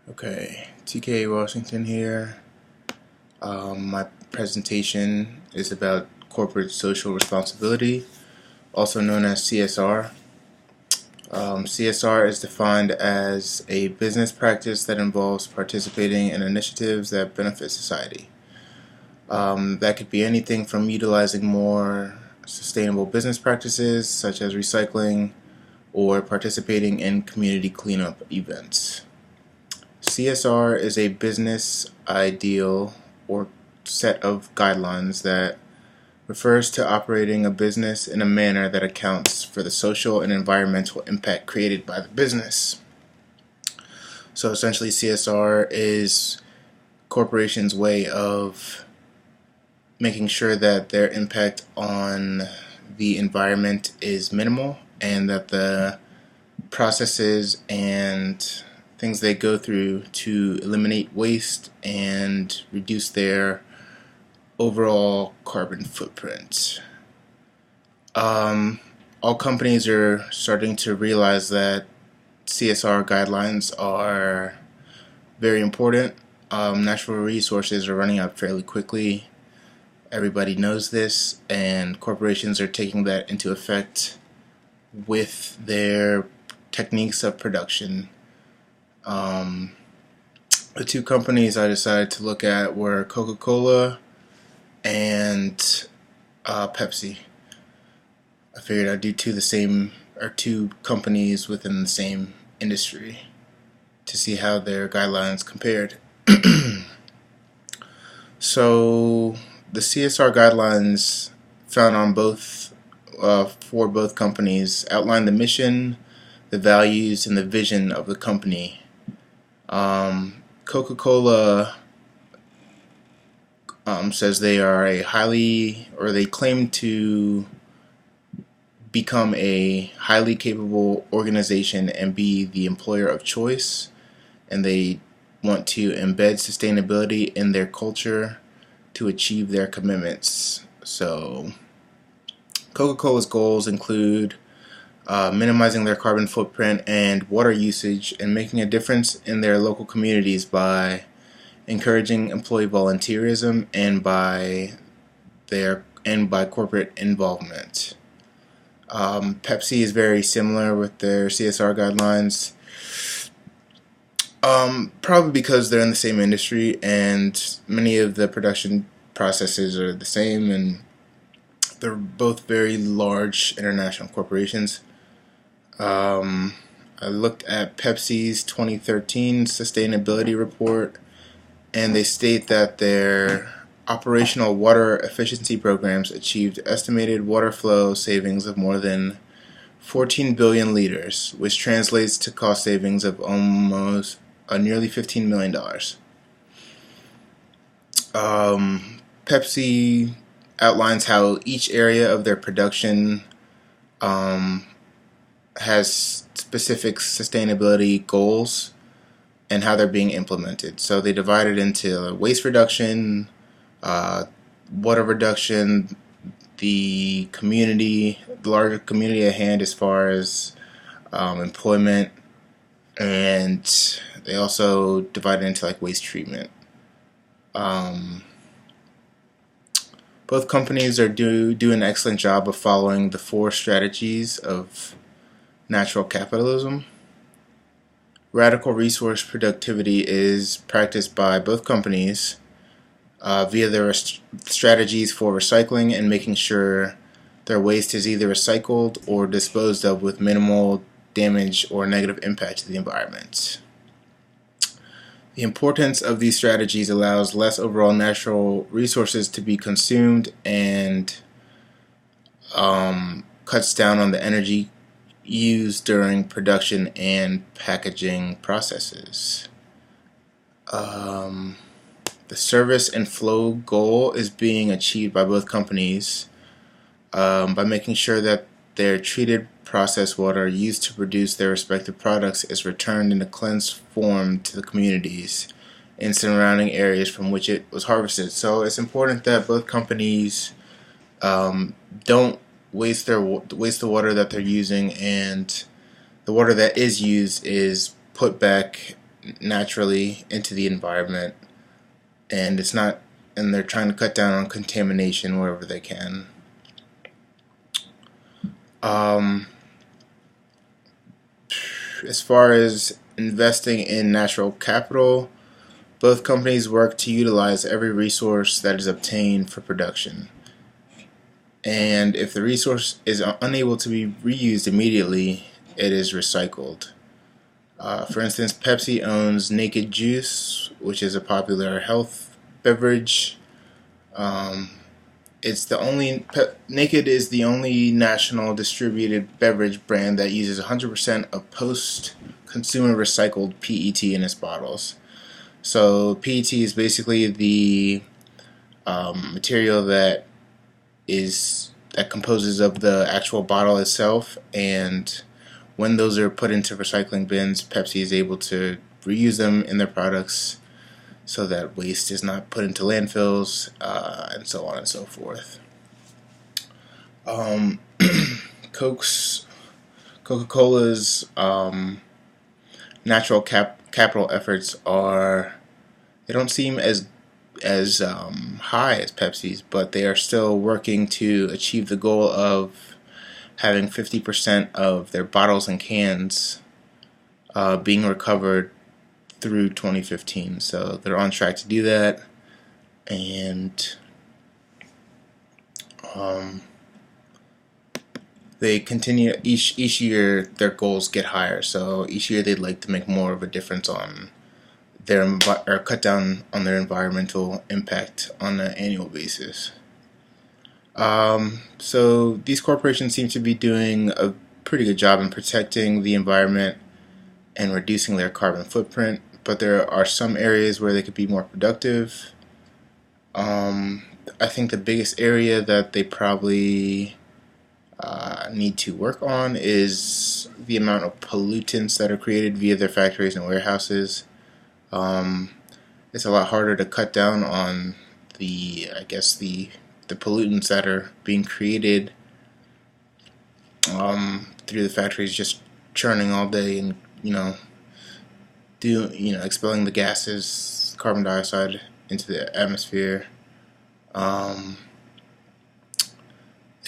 Okay, TK Washington here. My presentation is about corporate social responsibility, also known as CSR. CSR is defined as a business practice that involves participating in initiatives that benefit society. That could be anything from utilizing more sustainable business practices, such as recycling, or participating in community cleanup events. CSR is a business ideal or set of guidelines that refers to operating a business in a manner that accounts for the social and environmental impact created by the business. So essentially, CSR is corporations' way of making sure that their impact on the environment is minimal and that the processes and things they go through to eliminate waste and reduce their overall carbon footprint. All companies are starting to realize that CSR guidelines are very important. Natural resources are running out fairly quickly. Everybody knows this, and corporations are taking that into effect with their techniques of production. The two companies I decided to look at were Coca-Cola and Pepsi. I figured I'd do two companies within the same industry to see how their guidelines compared. So the CSR guidelines found on for both companies outline the mission, the values, and the vision of the company. Coca-Cola says they are they claim to become a highly capable organization and be the employer of choice, and they want to embed sustainability in their culture to achieve their commitments. So Coca-Cola's goals include minimizing their carbon footprint and water usage, and making a difference in their local communities by encouraging employee volunteerism and by corporate involvement. Pepsi is very similar with their CSR guidelines, probably because they're in the same industry and many of the production processes are the same, and they're both very large international corporations. I looked at Pepsi's 2013 sustainability report, and they state that their operational water efficiency programs achieved estimated water flow savings of more than 14 billion liters, which translates to cost savings of almost nearly $15 million. Pepsi outlines how each area of their production has specific sustainability goals and how they're being implemented. So they divide it into waste reduction, water reduction, the larger community at hand as far as employment, and they also divide it into like waste treatment. Both companies are do an excellent job of following the 4 strategies of natural capitalism. Radical resource productivity is practiced by both companies via their strategies for recycling and making sure their waste is either recycled or disposed of with minimal damage or negative impact to the environment. The importance of these strategies allows less overall natural resources to be consumed and cuts down on the energy used during production and packaging processes. The service and flow goal is being achieved by both companies by making sure that their treated processed water used to produce their respective products is returned in a cleansed form to the communities in surrounding areas from which it was harvested. So it's important that both companies don't waste the water that they're using, and the water that is used is put back naturally into the environment, and they're trying to cut down on contamination wherever they can. Um, as far as investing in natural capital, both companies work to utilize every resource that is obtained for production. And if the resource is unable to be reused immediately, it is recycled. For instance, Pepsi owns Naked Juice, which is a popular health beverage. Naked is the only national distributed beverage brand that uses 100% of post-consumer recycled PET in its bottles. So PET is basically the material that composes of the actual bottle itself, and when those are put into recycling bins, Pepsi is able to reuse them in their products so that waste is not put into landfills, and so on and so forth. Coca-Cola's natural capital efforts they don't seem as high as Pepsi's, but they are still working to achieve the goal of having 50% of their bottles and cans being recovered through 2015. So they're on track to do that, and they continue each year. Their goals get higher, so each year they'd like to make more of a difference on or cut down on their environmental impact on an annual basis. So these corporations seem to be doing a pretty good job in protecting the environment and reducing their carbon footprint, but there are some areas where they could be more productive. I think the biggest area that they probably need to work on is the amount of pollutants that are created via their factories and warehouses. It's a lot harder to cut down on the pollutants that are being created through the factories, just churning all day and expelling the gases, carbon dioxide into the atmosphere. The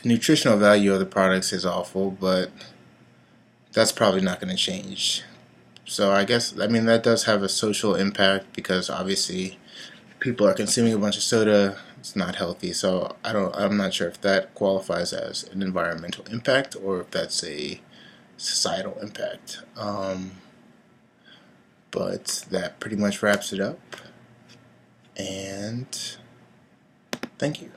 nutritional value of the products is awful, but that's probably not going to change. So that does have a social impact, because obviously people are consuming a bunch of soda. It's not healthy. So I'm not sure if that qualifies as an environmental impact or if that's a societal impact. But that pretty much wraps it up. And thank you.